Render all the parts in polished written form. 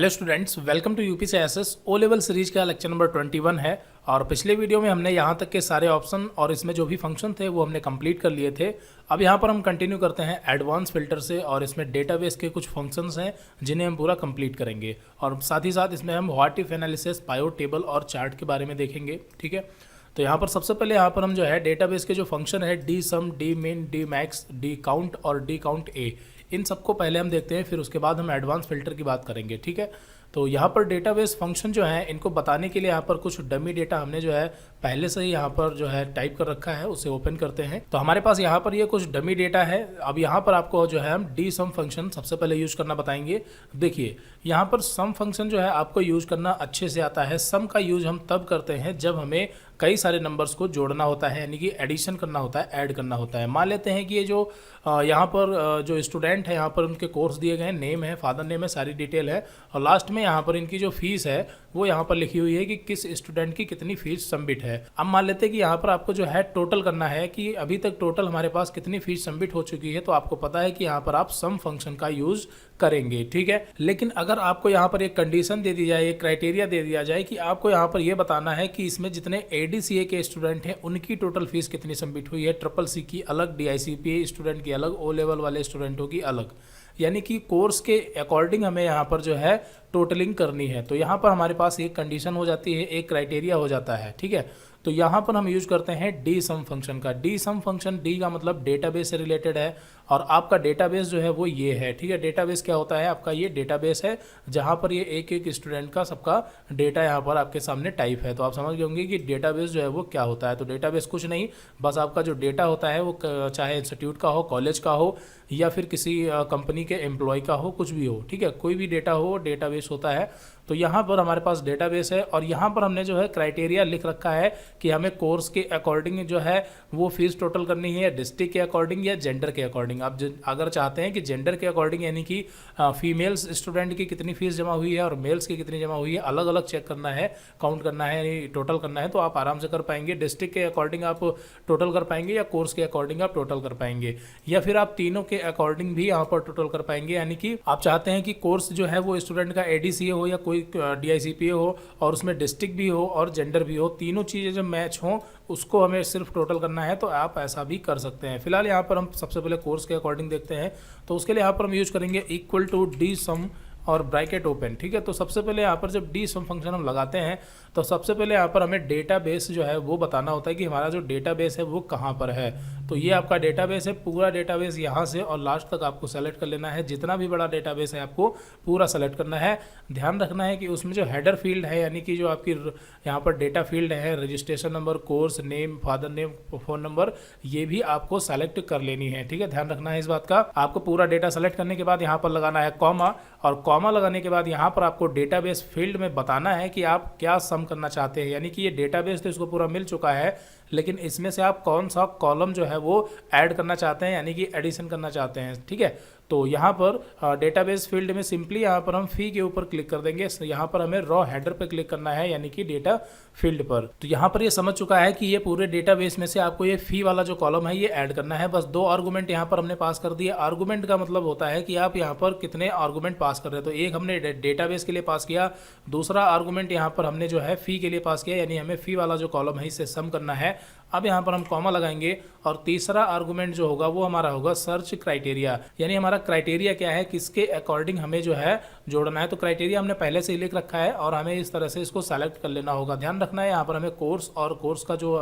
Hello students, welcome to UPCSS O level series का lecture number 21 है। और पिछले वीडियो में हमने यहाँ तक के सारे ऑप्शन और इसमें जो भी फंक्शन थे वो हमने कंप्लीट कर लिए थे। अब यहाँ पर हम कंटिन्यू करते हैं एडवांस फिल्टर से और इसमें डेटाबेस के कुछ फंक्शंस हैं जिन्हें हम पूरा कंप्लीट करेंगे। और साथ ही साथ इसमें हम व्हाट इफ एनालिसिस, पायोट टेबल और चार्ट के बारे में देखेंगे। ठीक है, तो यहाँ पर सबसे पहले यहाँ पर हम जो है डेटाबेस के जो फंक्शन है डी सम, डी मिन, डी मैक्स, डी काउंट और डी काउंट ए, इन सबको पहले हम देखते हैं, फिर उसके बाद हम एडवांस फिल्टर की बात करेंगे। ठीक है, तो यहाँ पर डेटाबेस फंक्शन जो है इनको बताने के लिए यहाँ पर कुछ डमी डेटा हमने जो है पहले से ही यहाँ पर जो है टाइप कर रखा है, उसे ओपन करते हैं। तो हमारे पास यहाँ पर ये कुछ डमी डेटा है। अब यहाँ पर आपको जो है हम डी सम फंक्शन सबसे पहले यूज करना बताएंगे। देखिए यहाँ पर सम फंक्शन जो है आपको यूज करना अच्छे से आता है। सम का यूज हम तब करते हैं जब हमें कई सारे नंबर्स को जोड़ना होता है, यानी कि एडिशन करना होता है, ऐड करना होता है। मान लेते हैं कि ये जो यहाँ पर जो स्टूडेंट है, यहाँ पर उनके कोर्स दिए गए हैं, नेम है, फादर नेम है, सारी डिटेल है, और लास्ट में यहाँ पर इनकी जो फीस है वो यहाँ पर लिखी हुई है कि किस स्टूडेंट की कितनी फीस सबमिट है। अब मान लेते हैं कि यहाँ पर आपको जो है टोटल करना है कि अभी तक टोटल हमारे पास कितनी फीस सबमिट हो चुकी है, तो आपको पता है कि यहाँ पर आप सम फंक्शन का यूज करेंगे। ठीक है, लेकिन अगर आपको यहाँ पर एक कंडीशन दे दी जाए, एक क्राइटेरिया दे दिया जाए कि आपको यहाँ पर ये बताना है कि इसमें जितने एडीसीए के स्टूडेंट हैं उनकी टोटल फीस कितनी सबमिट हुई है, ट्रिपल सी की अलग, डीआईसीपीए स्टूडेंट की अलग, ओ लेवल वाले स्टूडेंटों की अलग, यानी कि कोर्स के अकॉर्डिंग हमें यहाँ पर जो है टोटलिंग करनी है। तो यहाँ पर हमारे पास एक कंडीशन हो जाती है, एक क्राइटेरिया हो जाता है। ठीक है, तो यहाँ पर हम यूज करते हैं डी सम फंक्शन का। डी सम फंक्शन, डी का मतलब डेटाबेस से रिलेटेड है और आपका डेटाबेस जो है वो ये है। ठीक है, डेटाबेस क्या होता है, आपका ये डेटाबेस है जहाँ पर ये एक एक स्टूडेंट का सबका डेटा यहाँ पर आपके सामने टाइप है। तो आप समझ गए होंगे कि डेटाबेस जो है वो क्या होता है। तो डेटाबेस कुछ नहीं, बस आपका जो डेटा होता है वो चाहे इंस्टीट्यूट का हो, कॉलेज का हो, या फिर किसी कंपनी के एम्प्लॉय का हो, कुछ भी हो। ठीक है, कोई भी डेटा हो डेटाबेस होता है। तो यहाँ पर हमारे पास डेटाबेस है और यहाँ पर हमने जो है क्राइटेरिया लिख रखा है कि हमें कोर्स के अकॉर्डिंग जो है वो फीस टोटल करनी है, डिस्ट्रिक्ट के अकॉर्डिंग या जेंडर के अकॉर्डिंग। आप अगर चाहते हैं कि जेंडर के अकॉर्डिंग, यानी कि फीमेल्स स्टूडेंट की कितनी फीस जमा हुई है और मेल्स की कितनी जमा हुई है, अलग अलग चेक करना है, काउंट करना है, यानी टोटल करना है, तो आप आराम से कर पाएंगे। डिस्ट्रिक्ट के अकॉर्डिंग आप टोटल कर पाएंगे या कोर्स के अकॉर्डिंग आप टोटल कर पाएंगे, या फिर आप तीनों के अकॉर्डिंग भी यहाँ पर टोटल कर पाएंगे। यानी कि आप चाहते हैं कि कोर्स जो है वो स्टूडेंट का एडीसीए हो या कोई डीआईसीपीए हो और उसमें डिस्ट्रिक्ट भी हो और जेंडर भी हो, तीनों चीज़ें जब मैच हों उसको हमें सिर्फ टोटल करना है, तो आप ऐसा भी कर सकते हैं। फिलहाल यहाँ पर हम सबसे पहले कोर्स के अकॉर्डिंग देखते हैं। तो उसके लिए यहाँ पर हम यूज करेंगे इक्वल टू डी सम और ब्रैकेट ओपन। ठीक है, तो सबसे पहले यहाँ पर जब डी सम फंक्शन हम लगाते हैं तो सबसे पहले यहाँ पर हमें डेटाबेस जो है वो बताना होता है कि हमारा जो डेटाबेस है वो कहाँ पर है। तो ये आपका डेटाबेस है, पूरा डेटाबेस यहाँ से और लास्ट तक आपको सेलेक्ट कर लेना है। जितना भी बड़ा डेटाबेस है आपको पूरा सेलेक्ट करना है। ध्यान रखना है कि उसमें जो हेडर फील्ड है, यानी कि जो आपकी यहाँ पर डेटा फील्ड है, registration number, course name, father name, phone number, ये भी आपको सेलेक्ट कर लेनी है। ठीक है, ध्यान रखना है इस बात का। आपको पूरा डेटा सेलेक्ट करने के बाद यहाँ पर लगाना है कॉमा, और कॉमा लगाने के बाद यहाँ पर आपको डेटाबेस फील्ड में बताना है कि आप क्या सम करना चाहते हैं। यानी कि ये डेटाबेस तो इसको पूरा मिल चुका है, लेकिन इसमें से आप कौन सा कॉलम जो है वो ऐड करना चाहते हैं, यानी कि एडिशन करना चाहते हैं। ठीक है, तो यहाँ पर डेटाबेस फील्ड में सिंपली यहाँ पर हम फी के ऊपर क्लिक कर देंगे। यहाँ पर हमें रॉ हेडर पर क्लिक करना है, यानी कि डेटा फील्ड पर। तो यहाँ पर ये समझ चुका है कि ये पूरे डेटाबेस में से आपको ये फी वाला जो कॉलम है ये ऐड करना है। बस 2 आर्गूमेंट यहाँ पर हमने पास कर दिए। आर्गूमेंट का मतलब होता है कि आप यहाँ पर कितने आर्गूमेंट पास कर रहे हैं। तो एक हमने डेटाबेस के लिए पास किया, दूसरा आर्गूमेंट यहाँ पर हमने जो है फी के लिए पास किया, यानी हमें फी वाला जो कॉलम है इसे सम करना है। अब यहाँ पर हम कॉमा लगाएंगे और तीसरा आर्गुमेंट जो होगा वो हमारा होगा सर्च क्राइटेरिया, यानी हमारा क्राइटेरिया क्या है, किसके अकॉर्डिंग हमें जो है जोड़ना है। तो क्राइटेरिया हमने पहले से ही लिख रखा है और हमें इस तरह से इसको सेलेक्ट कर लेना होगा। ध्यान रखना है यहाँ पर हमें कोर्स और कोर्स का जो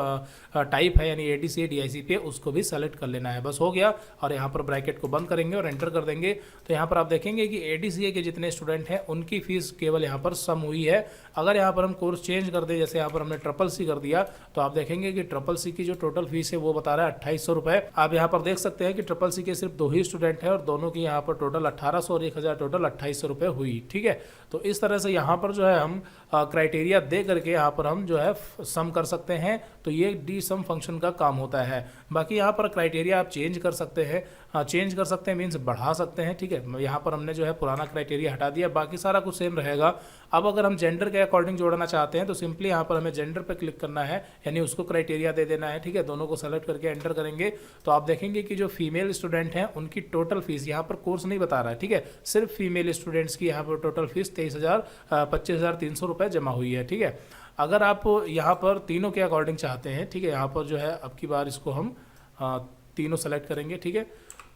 टाइप है, यानी एडीसीए डीआईसीपीए, उसको भी सेलेक्ट कर लेना है। बस हो गया, और यहाँ पर ब्रैकेट को बंद करेंगे और एंटर कर देंगे। तो यहाँ पर आप देखेंगे कि एडीसीए के जितने स्टूडेंट हैं उनकी फीस केवल यहाँ पर सम हुई है। अगर यहाँ पर हम कोर्स चेंज कर दें, जैसे यहाँ पर हमने ट्रिपल सी कर दिया, तो आप देखेंगे कि ट्रिपल सी की जो टोटल फीस है वो बता रहा है 2800 रुपये। आप यहाँ पर देख सकते हैं कि ट्रिपल सी के सिर्फ 2 ही स्टूडेंट हैं और दोनों की यहाँ पर टोटल 1800 और 1000 टोटल 2800 रुपये हुई। ठीक है, तो इस तरह से यहाँ पर जो है हम क्राइटेरिया दे करके यहाँ पर हम जो है सम कर सकते हैं। तो ये डी सम फंक्शन का काम होता है। बाकी यहाँ पर क्राइटेरिया आप चेंज कर सकते हैं, चेंज कर सकते हैं मीन्स बढ़ा सकते हैं, ठीक है। यहाँ पर हमने जो है पुराना क्राइटेरिया हटा दिया, बाकी सारा कुछ सेम रहेगा। अब अगर हम जेंडर के अकॉर्डिंग जोड़ना चाहते हैं तो सिंपली यहाँ पर हमें जेंडर पे क्लिक करना है, यानी उसको क्राइटेरिया दे देना है, ठीक है। दोनों को सेलेक्ट करके एंटर करेंगे तो आप देखेंगे कि जो फीमेल स्टूडेंट हैं उनकी टोटल फीस, यहाँ पर कोर्स नहीं बता रहा है, ठीक है, सिर्फ फीमेल स्टूडेंट्स की यहाँ पर टोटल फीस 25,300 रुपये जमा हुई है, ठीक है। अगर आप यहाँ पर तीनों के अकॉर्डिंग चाहते हैं, ठीक है, यहाँ पर जो है अब की बार इसको हम तीनों सेलेक्ट करेंगे, ठीक है।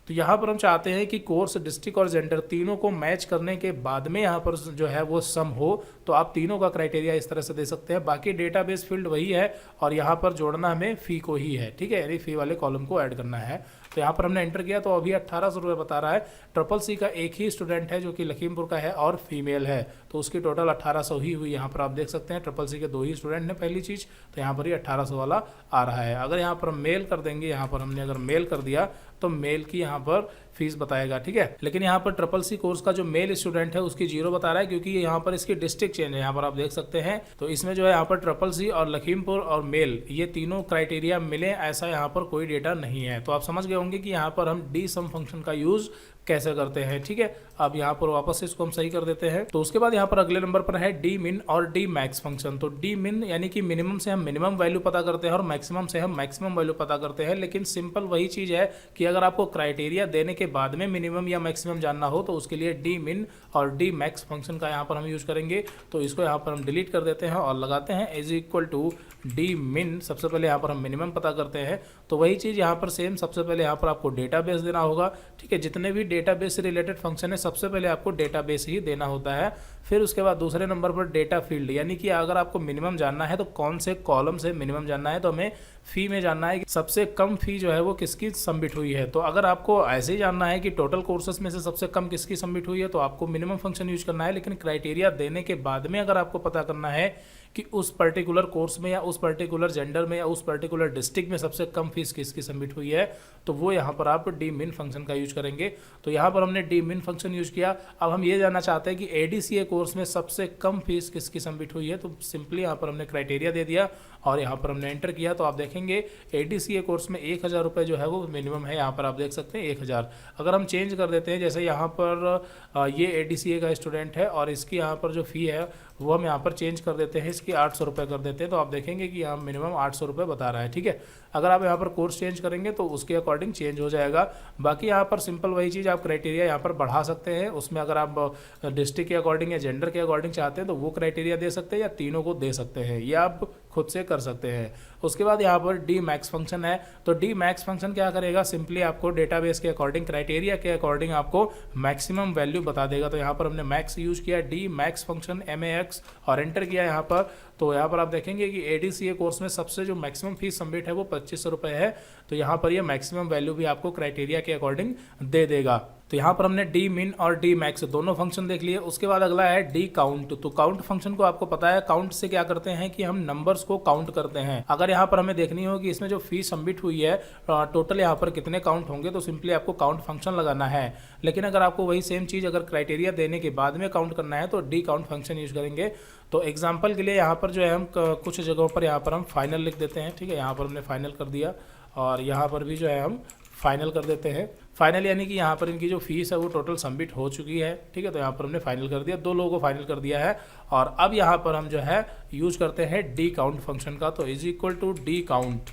तो यहाँ पर हम चाहते हैं कि कोर्स, डिस्ट्रिक्ट और जेंडर तीनों को मैच करने के बाद में यहाँ पर जो है वो सम हो, तो आप तीनों का क्राइटेरिया इस तरह से दे सकते हैं। बाकी डेटाबेस फील्ड वही है और यहाँ पर जोड़ना हमें फ़ी को ही है, ठीक है, यानी फ़ी वाले कॉलम को ऐड करना है। तो यहाँ पर हमने एंटर किया तो अभी 1800 रुपये बता रहा है। ट्रिपल सी का एक ही स्टूडेंट है जो कि लखीमपुर का है और फीमेल है, तो उसकी टोटल 1800 ही हुई। यहाँ पर आप देख सकते हैं ट्रिपल सी के 2 ही स्टूडेंट हैं पहली चीज़, तो यहाँ पर ही 1800 वाला आ रहा है। अगर यहाँ पर हम मेल कर देंगे, यहाँ पर हमने अगर मेल कर दिया तो मेल की यहाँ पर फीस बताएगा, ठीक है। लेकिन यहाँ पर ट्रिपल सी कोर्स का जो मेल स्टूडेंट है उसकी 0 बता रहा है, क्योंकि यहाँ पर इसकी डिस्ट्रिक्ट चेंज है, यहाँ पर आप देख सकते हैं। तो इसमें जो है यहाँ पर ट्रिपल सी और लखीमपुर और मेल ये तीनों क्राइटेरिया मिले, ऐसा यहाँ पर कोई डेटा नहीं है। तो आप समझ गए होंगे कि यहाँ पर हम डी सम फंक्शन का यूज कैसे करते हैं, ठीक है। अब यहाँ पर वापस से इसको हम सही कर देते हैं। तो उसके बाद यहाँ पर अगले नंबर पर है डी मिन और डी मैक्स फंक्शन। तो डी मिन यानी कि मिनिमम से हम मिनिमम वैल्यू पता करते हैं और मैक्सिमम से हम मैक्सिमम वैल्यू पता करते हैं। लेकिन सिंपल वही चीज़ है कि अगर आपको क्राइटेरिया देने के बाद में मिनिमम या मैक्सिमम जानना हो तो उसके लिए डी मिन और डी मैक्स फंक्शन का यहाँ पर हम यूज करेंगे। तो इसको यहाँ पर हम डिलीट कर देते हैं और लगाते हैं इज इक्वल टू डी मिन। सबसे पहले यहाँ पर हम मिनिमम पता करते हैं, तो वही चीज़ यहाँ पर सेम, सबसे पहले यहाँ पर आपको डेटाबेस देना होगा, ठीक है। जितने भी डेटाबेस से रिलेटेड फंक्शन है सबसे पहले आपको डेटाबेस ही देना होता है। फिर उसके बाद दूसरे नंबर पर डेटा फील्ड, यानी कि अगर आपको मिनिमम जानना है तो कौन से कॉलम से मिनिमम जानना है, तो हमें फ़ी में जानना है कि सबसे कम फ़ी जो है वो किसकी सबमिट हुई है। तो अगर आपको ऐसे ही जानना है कि टोटल कोर्सेस में से सबसे कम किसकी सबमिट हुई है तो आपको मिनिमम फंक्शन यूज करना है। लेकिन क्राइटेरिया देने के बाद में अगर आपको पता करना है कि उस पर्टिकुलर कोर्स में या उस पर्टिकुलर जेंडर में या उस पर्टिकुलर डिस्ट्रिक्ट में सबसे कम फीस किसकी सबमिट हुई है, तो वो यहाँ पर आप डी मिन फंक्शन का यूज करेंगे। तो यहाँ पर हमने डी मिन फंक्शन यूज किया। अब हम ये जानना चाहते हैं कि एडीसीए कोर्स में सबसे कम फीस किसकी सबमिट हुई है, तो सिंपली यहाँ पर हमने क्राइटेरिया दे दिया और यहाँ पर हमने एंटर किया। तो आप देखेंगे एडीसीए कोर्स में 1000 रुपये जो है वो मिनिमम है, यहाँ पर आप देख सकते हैं 1000। अगर हम चेंज कर देते हैं, जैसे यहाँ पर ये एडीसीए का स्टूडेंट है और इसकी यहाँ पर जो फ़ी है वो हम यहाँ पर चेंज कर देते हैं, इसकी 800 रुपये कर देते हैं। तो आप देखेंगे कि यहाँ मिनिमम 800 रुपये बता रहा है, ठीक है। अगर आप यहाँ पर कोर्स चेंज करेंगे तो उसके अकॉर्डिंग चेंज हो जाएगा। बाकी यहाँ पर सिंपल वही चीज़, आप क्राइटेरिया यहाँ पर बढ़ा सकते हैं। उसमें अगर आप डिस्ट्रिक्ट के अकॉर्डिंग या जेंडर के अकॉर्डिंग चाहते हैं तो वो क्राइटेरिया दे सकते हैं या तीनों को दे सकते हैं, या आप खुद से कर सकते हैं। उसके बाद यहाँ पर डी मैक्स फंक्शन है। तो डी मैक्स फंक्शन क्या करेगा, सिंपली आपको डेटाबेस के अकॉर्डिंग, क्राइटेरिया के अकॉर्डिंग आपको मैक्सिमम वैल्यू बता देगा। तो यहाँ पर हमने मैक्स यूज किया, डी मैक्स फंक्शन MAX, और एंटर किया यहाँ पर। तो यहाँ पर आप देखेंगे कि एडीसीए कोर्स में सबसे जो मैक्सिमम फीस सबमिट है वो 2500 रुपये है। तो यहाँ पर ये मैक्सिमम वैल्यू भी आपको क्राइटेरिया के अकॉर्डिंग दे देगा। तो यहाँ पर हमने डी मिन और डी मैक्स दोनों फंक्शन देख लिए। उसके बाद अगला है डी काउंट। तो काउंट फंक्शन को आपको पता है, काउंट से क्या करते हैं कि हम नंबर्स को काउंट करते हैं। अगर यहाँ पर हमें देखनी हो कि इसमें जो फीस सबमिट हुई है टोटल यहाँ पर कितने काउंट होंगे, तो सिंपली आपको काउंट फंक्शन लगाना है। लेकिन अगर आपको वही सेम चीज़ अगर क्राइटेरिया देने के बाद में काउंट करना है तो डी काउंट फंक्शन यूज करेंगे। तो एग्जाम्पल के लिए यहाँ पर जो है हम कुछ जगहों पर यहाँ पर हम फाइनल लिख देते हैं, ठीक है। यहाँ पर हमने फाइनल कर दिया और यहाँ पर भी जो है हम फाइनल कर देते हैं। फाइनल यानी कि यहाँ पर इनकी जो फीस है वो टोटल सबमिट हो चुकी है, ठीक है। तो यहाँ पर हमने फाइनल कर दिया, 2 लोगों को फाइनल कर दिया है। और अब यहाँ पर हम जो है यूज करते हैं डी काउंट फंक्शन का। तो is equal to D count,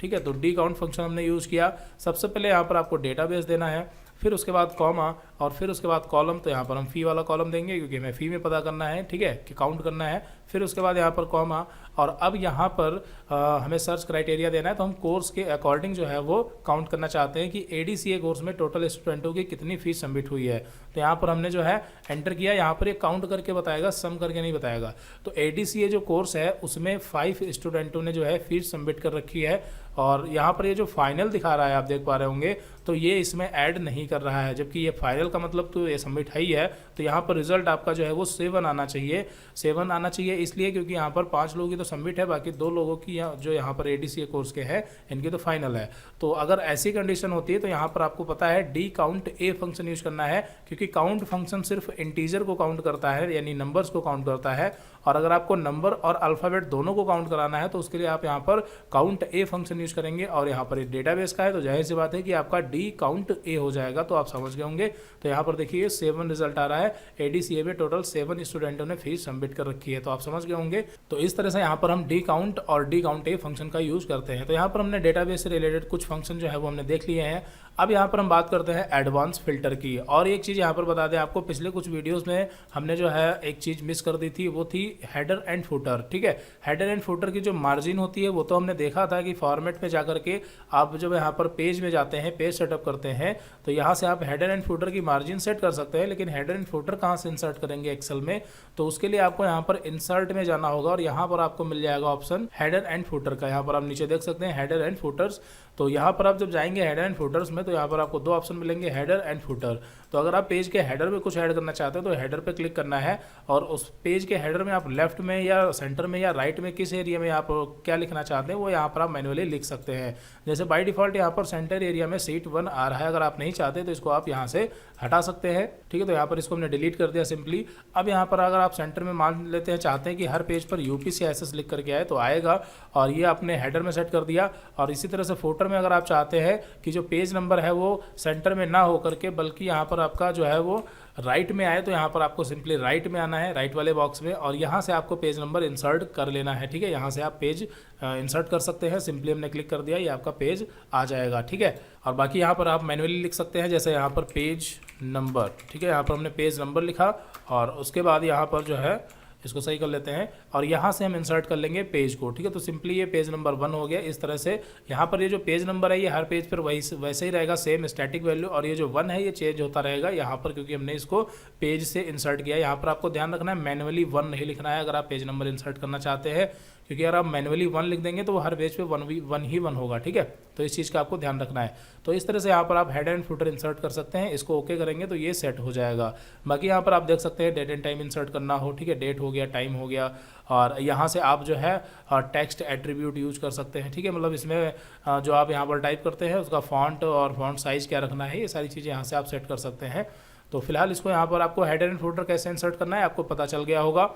ठीक है। तो डी काउंट फंक्शन हमने यूज़ किया। सबसे पहले यहाँ पर आपको डेटाबेस देना है, फिर उसके बाद कॉमा और फिर उसके बाद कॉलम। तो यहाँ पर हम फ़ी वाला कॉलम देंगे क्योंकि हमें फ़ी में पता करना है, ठीक है, कि काउंट करना है। फिर उसके बाद यहाँ पर कॉमा और अब यहाँ पर हमें सर्च क्राइटेरिया देना है। तो हम कोर्स के अकॉर्डिंग जो है वो काउंट करना चाहते हैं कि एडीसीए कोर्स में टोटल स्टूडेंटों की कितनी फीस सबमिट हुई है। तो यहाँ पर हमने जो है एंटर किया। यहाँ पर ये काउंट करके बताएगा, सम करके नहीं बताएगा। तो एडीसीए जो कोर्स है उसमें 5 स्टूडेंटों ने जो है फीस सबमिट कर रखी है और यहाँ पर ये जो फाइनल दिखा रहा है आप देख पा रहे होंगे, तो ये इसमें ऐड नहीं कर रहा है, जबकि ये फाइनल का मतलब तो ये सबमिट है ही है। तो तो यहाँ पर रिजल्ट आपका जो है वो 7 आना चाहिए। 7 आना चाहिए इसलिए क्योंकि यहाँ पर 5 लोगों की तो सबमिट है, बाकी 2 लोगों की जो यहाँ पर ADCA कोर्स के हैं इनकी तो फाइनल है। तो अगर ऐसी कंडीशन होती है तो यहाँ पर आपको पता है D count a function use करना है, क्योंकि काउंट फंक्शन सिर्फ इंटीजर को काउंट करता है, यानी नंबर्स को काउंट करता है। और अगर आपको नंबर और अल्फ़ाबेट दोनों को काउंट कराना है तो उसके लिए आप यहाँ पर काउंट ए फंक्शन यूज करेंगे। और यहाँ पर डेटाबेस का है तो जाहिर सी बात है कि आपका डी काउंट ए हो जाएगा, तो आप समझ गए होंगे। तो यहाँ पर देखिए 7 रिजल्ट आ रहा है। ADCA में टोटल 7 स्टूडेंटों ने फीस सबमिट कर रखी है, तो आप समझ गए होंगे। तो इस तरह से यहाँ पर हम डी काउंट और डी काउंट ए फंक्शन का यूज करते हैं। तो यहाँ पर हमने डेटाबेस से रिलेटेड कुछ फंक्शन जो है वो हमने देख लिए हैं। अब यहाँ पर हम बात करते हैं एडवांस फिल्टर की। और एक चीज़ यहाँ पर बता दें आपको, पिछले कुछ वीडियोस में हमने जो है एक चीज़ मिस कर दी थी, वो थी हेडर एंड फुटर। ठीक है, हेडर एंड फुटर की जो मार्जिन होती है वो तो हमने देखा था कि फॉर्मेट में जाकर के आप जब यहाँ पर पेज में जाते हैं, पेज सेटअप करते हैं, तो यहाँ से आप हेडर एंड फुटर की मार्जिन सेट कर सकते हैं। लेकिन हेडर एंड फुटर कहाँ से इंसर्ट करेंगे एक्सेल में, तो उसके लिए आपको यहाँ पर इंसर्ट में जाना होगा और यहाँ पर आपको मिल जाएगा ऑप्शन हेडर एंड फुटर का। यहाँ पर आप नीचे देख सकते हैं हेडर एंड फुटर्स। तो यहाँ पर आप जब जाएंगे हेडर एंड फुटर्स में तो यहाँ पर आपको 2 ऑप्शन मिलेंगे, हेडर एंड फुटर। तो अगर आप पेज के हेडर में कुछ ऐड करना चाहते हैं तो हेडर पे क्लिक करना है और उस पेज के हेडर में आप लेफ्ट में या सेंटर में या राइट में किस एरिया में आप क्या लिखना चाहते हैं वो यहाँ पर आप मैन्युअली लिख सकते हैं। जैसे बाय डिफॉल्ट यहाँ पर सेंटर एरिया में सीट 1 आ रहा है, अगर आप नहीं चाहते तो इसको आप यहाँ से हटा सकते हैं। ठीक है, तो यहाँ पर इसको हमने डिलीट कर दिया सिंपली। अब यहाँ पर अगर आप सेंटर में मान लेते हैं चाहते हैं कि हर पेज पर UPCSS लिख करके आए तो आएगा, और ये आपने हेडर में सेट कर दिया। और इसी तरह से फुटर में अगर आप चाहते हैं कि जो पेज नंबर है वो सेंटर में ना हो करके बल्कि यहाँ पर आपका जो है वो राइट में आए, तो यहाँ पर आपको सिंपली राइट में आना है, राइट वाले बॉक्स में, और यहाँ से आपको पेज नंबर इंसर्ट कर लेना है। ठीक है, यहाँ से आप पेज इंसर्ट कर सकते हैं। सिंपली हमने क्लिक कर दिया, ये आपका पेज आ जाएगा। ठीक है, और बाकी यहाँ पर आप मैन्युअली लिख सकते हैं, जैसे यहाँ पर पेज नंबर। ठीक है, यहाँ पर हमने पेज नंबर लिखा और उसके बाद यहाँ पर जो है इसको सही कर लेते हैं और यहाँ से हम इंसर्ट कर लेंगे पेज को। ठीक है, तो सिंपली ये पेज नंबर 1 हो गया। इस तरह से यहाँ पर ये जो पेज नंबर है ये हर पेज पर वैसे ही रहेगा, सेम स्टैटिक वैल्यू, और ये जो 1 है ये चेंज होता रहेगा यहाँ पर, क्योंकि हमने इसको पेज से इंसर्ट किया है। यहाँ पर आपको ध्यान रखना है मैनुअली 1 नहीं लिखना है अगर आप पेज नंबर इंसर्ट करना चाहते हैं, क्योंकि अगर आप मैनुअली 1 लिख देंगे तो वो हर पेज पे 1 ही 1 होगा। ठीक है, तो इस चीज़ का आपको ध्यान रखना है। तो इस तरह से यहाँ पर आप हेडर एंड फुटर इंसर्ट कर सकते हैं। इसको ओके करेंगे तो ये सेट हो जाएगा। बाकी यहाँ पर आप देख सकते हैं डेट एंड टाइम इंसर्ट करना हो, ठीक है, डेट हो गया, टाइम हो गया, और यहाँ से आप जो है टेक्स्ट एट्रीब्यूट यूज कर सकते हैं। ठीक है, मतलब इसमें जो आप यहाँ पर टाइप करते हैं उसका फॉन्ट और फॉन्ट साइज़ क्या रखना है, ये सारी चीज़ें यहाँ से आप सेट कर सकते हैं। तो फिलहाल इसको यहाँ पर आपको हेडर एंड फुटर कैसे इंसर्ट करना है आपको पता चल गया होगा।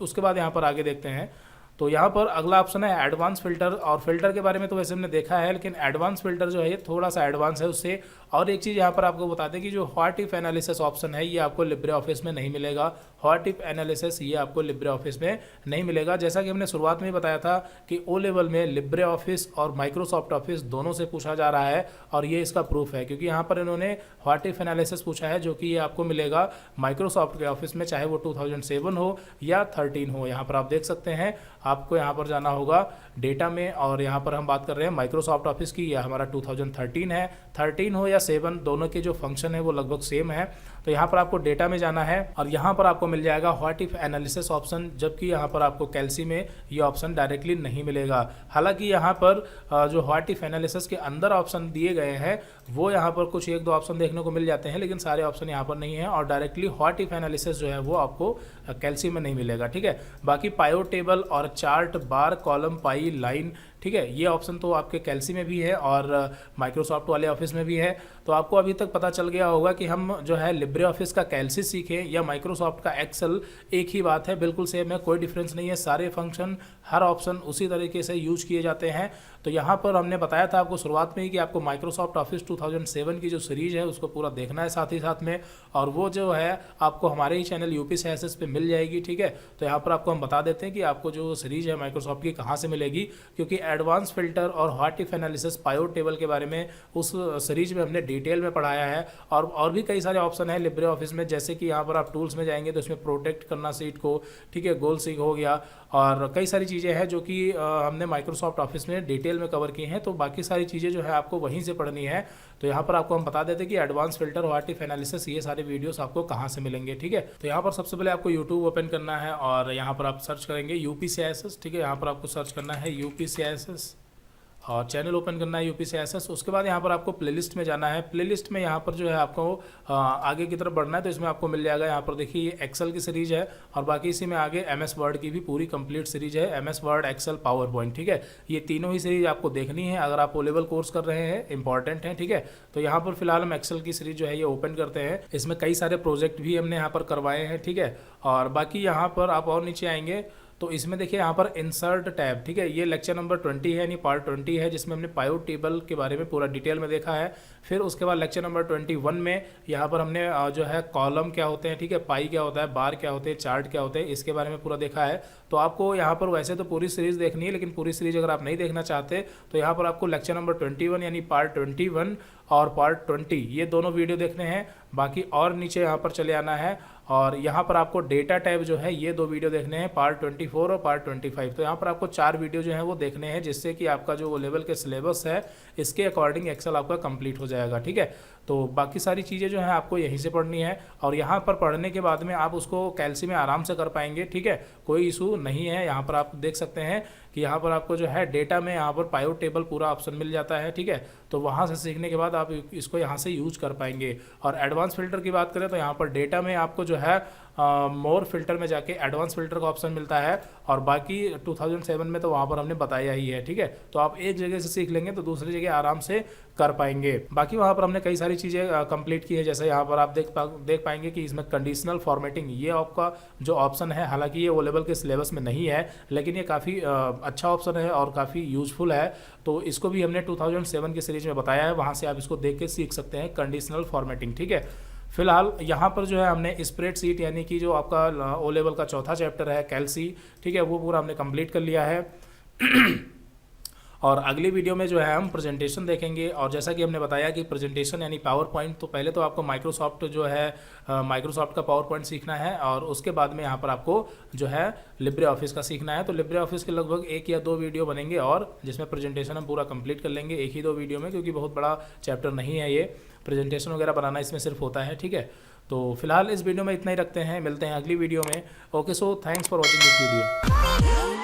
उसके बाद यहाँ पर आगे देखते हैं। तो यहाँ पर अगला ऑप्शन है एडवांस फिल्टर। और फिल्टर के बारे में तो वैसे हमने देखा है, लेकिन एडवांस फिल्टर जो है ये थोड़ा सा एडवांस है उससे। और एक चीज़ यहाँ पर आपको बता दें कि जो व्हाट इफ एनालिसिस ऑप्शन है ये आपको लिब्रे ऑफिस में नहीं मिलेगा। व्हाट इफ एनालिसिस ये आपको लिब्रे ऑफिस में नहीं मिलेगा। जैसा कि हमने शुरुआत में बताया था कि ओ लेवल में लिब्रे ऑफिस और माइक्रोसॉफ्ट ऑफिस दोनों से पूछा जा रहा है, और ये इसका प्रूफ है, क्योंकि यहाँ पर इन्होंने व्हाट इफ एनालिसिस पूछा है जो कि ये आपको मिलेगा माइक्रोसॉफ्ट के ऑफिस में, चाहे वो 2007 हो या 13 हो। यहाँ पर आप देख सकते हैं, आपको यहाँ पर जाना होगा डेटा में, और यहाँ पर हम बात कर रहे हैं माइक्रोसॉफ्ट ऑफिस की, यह हमारा 2013 है। 13 हो या 7 दोनों के जो फंक्शन है वो लगभग सेम है। तो यहाँ पर आपको डेटा में जाना है और यहाँ पर आपको मिल जाएगा व्हाट इफ एनालिसिस ऑप्शन, जबकि यहाँ पर आपको कैल्सी में ये ऑप्शन डायरेक्टली नहीं मिलेगा। हालांकि यहाँ पर जो व्हाट इफ एनालिसिस के अंदर ऑप्शन दिए गए हैं वो यहाँ पर कुछ 1-2 ऑप्शन देखने को मिल जाते हैं, लेकिन सारे ऑप्शन यहाँ पर नहीं है, और डायरेक्टली व्हाट इफ एनालिसिस जो है वो आपको कैल्सी में नहीं मिलेगा। ठीक है, बाकी पायो टेबल और चार्ट, बार, कॉलम, पाई, लाइन, ठीक है, ये ऑप्शन तो आपके कैल्सी में भी है और माइक्रोसॉफ्ट वाले ऑफिस में भी है। तो आपको अभी तक पता चल गया होगा कि हम जो है लिब्रे ऑफिस का कैल्सी सीखें या माइक्रोसॉफ्ट का एक्सेल, एक ही बात है, बिल्कुल सेम है, कोई डिफरेंस नहीं है। सारे फंक्शन, हर ऑप्शन उसी तरीके से यूज किए जाते हैं। तो यहाँ पर हमने बताया था आपको शुरुआत में ही कि आपको माइक्रोसॉफ्ट ऑफिस 2007 की जो सीरीज है उसको पूरा देखना है साथ ही साथ में, और वो जो है आपको हमारे ही चैनल UPCSS पे मिल जाएगी। ठीक है, तो यहाँ पर आपको हम बता देते हैं कि आपको जो सीरीज है माइक्रोसॉफ्ट की कहाँ से मिलेगी, क्योंकि एडवांस फिल्टर और व्हाट इफ एनालिसिस, पायो टेबल के बारे में उस सीरीज में हमने डिटेल में पढ़ाया है। और भी कई सारे ऑप्शन हैं लिब्रे ऑफिस में, जैसे कि यहाँ पर आप टूल्स में जाएंगे तो इसमें प्रोटेक्ट करना सीट को, ठीक है, गोल सीक हो गया, और कई सारी चीज़ें हैं जो कि हमने माइक्रोसॉफ्ट ऑफिस में डिटेल में कवर की हैं। तो बाकी सारी चीज़ें जो है आपको वहीं से पढ़नी है। तो यहाँ पर आपको हम बता देते हैं कि advance filter, what if analysis, ये सारे वीडियोस आपको कहाँ से मिलेंगे। ठीक है, तो यहाँ पर सबसे पहले आपको यूट्यूब ओपन करना है और यहाँ पर आप सर्च करेंगे UPCSS। ठीक है, यहाँ पर आपको सर्च करना है UPCSS और चैनल ओपन करना है UPSS। उसके बाद यहाँ पर आपको प्लेलिस्ट में जाना है। प्लेलिस्ट में यहाँ पर जो है आपको आगे की तरफ बढ़ना है, तो इसमें आपको मिल जाएगा। यहाँ पर देखिए ये एक्सेल की सीरीज है और बाकी इसी में आगे MS वर्ड की भी पूरी कंप्लीट सीरीज है, MS Word, Excel, PowerPoint, ठीक है। ये तीनों ही सीरीज आपको देखनी है अगर आप O लेवल कोर्स कर रहे हैं, इंपॉर्टेंट है, ठीक है। तो यहाँ पर फिलहाल हम एक्सेल की सीरीज जो है ये ओपन करते हैं। इसमें कई सारे प्रोजेक्ट भी हमने यहाँ पर करवाए हैं, ठीक है। और बाकी यहाँ पर आप और नीचे आएंगे तो इसमें देखिए यहाँ पर इंसर्ट टैब, ठीक है। ये लेक्चर नंबर 20 है, यानी पार्ट 20 है, जिसमें हमने पाइवट टेबल के बारे में पूरा डिटेल में देखा है। फिर उसके बाद लेक्चर नंबर 21 में यहाँ पर हमने जो है कॉलम क्या होते हैं, ठीक है, पाई क्या होता है, बार क्या होते हैं, चार्ट क्या होते हैं, इसके बारे में पूरा देखा है। तो आपको यहाँ पर वैसे तो पूरी सीरीज देखनी है, लेकिन पूरी सीरीज अगर आप नहीं देखना चाहते तो यहाँ पर आपको लेक्चर नंबर 21 यानी पार्ट 21 और पार्ट 20 ये दोनों वीडियो देखने हैं। बाकी और नीचे यहाँ पर चले आना है और यहाँ पर आपको डेटा टैब जो है ये 2 वीडियो देखने हैं, पार्ट 24 और पार्ट 25। तो यहाँ पर आपको 4 वीडियो जो है वो देखने हैं, जिससे कि आपका जो लेवल के सिलेबस है इसके अकॉर्डिंग एक्सेल आपका कंप्लीट हो जाएगा, ठीक है। तो बाकी सारी चीज़ें जो है आपको यहीं से पढ़नी है और यहाँ पर पढ़ने के बाद में आप उसको कैलसी में आराम से कर पाएंगे, ठीक है। कोई इशू नहीं है। यहाँ पर आप देख सकते हैं कि यहाँ पर आपको जो है डेटा में यहाँ पर पाइवट टेबल पूरा ऑप्शन मिल जाता है, ठीक है। तो वहाँ से सीखने के बाद आप इसको यहाँ से यूज कर पाएंगे। और एडवांस फिल्टर की बात करें तो यहाँ पर डेटा में आपको जो है मोर फिल्टर में जाके एडवांस फिल्टर का ऑप्शन मिलता है और बाकी 2007 में तो वहाँ पर हमने बताया ही है, ठीक है। तो आप एक जगह से सीख लेंगे तो दूसरी जगह आराम से कर पाएंगे। बाकी वहाँ पर हमने कई सारी चीज़ें कंप्लीट की है, जैसे यहाँ पर आप देख पाएंगे कि इसमें कंडीशनल फॉर्मेटिंग ये आपका जो ऑप्शन है, हालांकि ये O लेवल के सिलेबस में नहीं है, लेकिन ये काफ़ी अच्छा ऑप्शन है और काफ़ी यूजफुल है। तो इसको भी हमने 2007 की सीरीज में बताया है, वहाँ से आप इसको देख के सीख सकते हैं, कंडीशनल फॉर्मेटिंग, ठीक है। फिलहाल यहाँ पर जो है हमने स्प्रेडशीट यानी कि जो आपका O लेवल का चौथा चैप्टर है कैलसी, ठीक है, वो पूरा हमने कंप्लीट कर लिया है। और अगली वीडियो में जो है हम प्रेजेंटेशन देखेंगे। और जैसा कि हमने बताया कि प्रेजेंटेशन यानी पावर पॉइंट, तो पहले तो आपको माइक्रोसॉफ्ट जो है माइक्रोसॉफ्ट का पावर पॉइंट सीखना है और उसके बाद में यहाँ पर आपको जो है लिब्रे ऑफिस का सीखना है। तो लिब्रे ऑफिस के लगभग 1 या 2 वीडियो बनेंगे और जिसमें प्रेजेंटेशन हम पूरा कंप्लीट कर लेंगे 1 ही 2 वीडियो में, क्योंकि बहुत बड़ा चैप्टर नहीं है ये, प्रेजेंटेशन वगैरह बनाना इसमें सिर्फ होता है, ठीक है। तो फिलहाल इस वीडियो में इतना ही रखते हैं, मिलते हैं अगली वीडियो में। Okay, so thanks for watching this video.